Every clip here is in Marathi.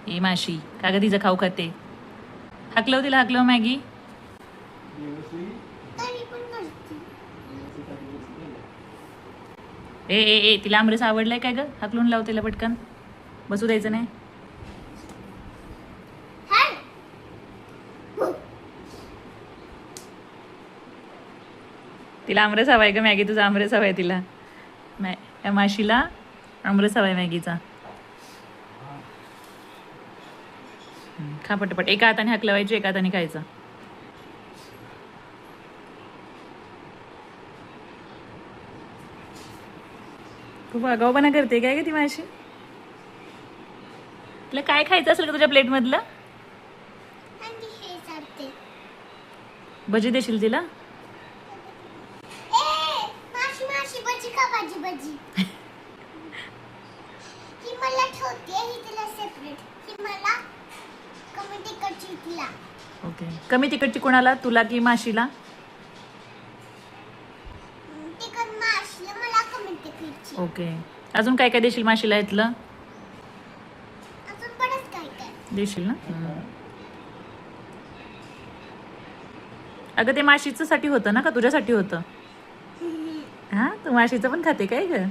ए माशी का ग तिचं खाऊ खाते. हाकलव तिला, हाकलव मॅगी. ए ए ए तिला आमरस आवडलाय काय ग. हाकलून लाव तिला पटकन. बसू द्यायचं नाही. तिला आमरस हवाय ग मॅगी. तुझा आमरस हवाय तिला. या माशीला आमरस हवाय मॅगीचा. खा पटपट. एका हाताने हकलवायची, एका हाताने खायचं. खूप आगाऊपणा करते काय ग ती माशी. तुला काय खायचं असेल का तुझ्या प्लेट मधलं. भजी देशील तिला. ओके. कमी तिखटची कोणाला, तुला की माशीला. ओके. अजून काय काय देशील माशीला इथलं. देशील ना. अगं ते माशीचं साठी होतं ना का तुझ्यासाठी होतं. हा तू माशीचं पण खाते काय ग.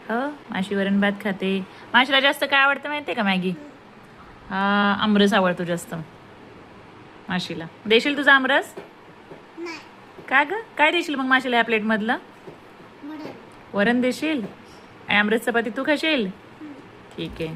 हो माशी वरण भात खाते. माशीला जास्त काय आवडतं माहितीये का मॅगी. हा आमरस आवडतो जास्त माशीला. देशील तुझा आमरस. का ग काय देशील मग माशीला या प्लेट मधलं. वरण देशील. आमरस चपाती तू खाशील. ठीक आहे.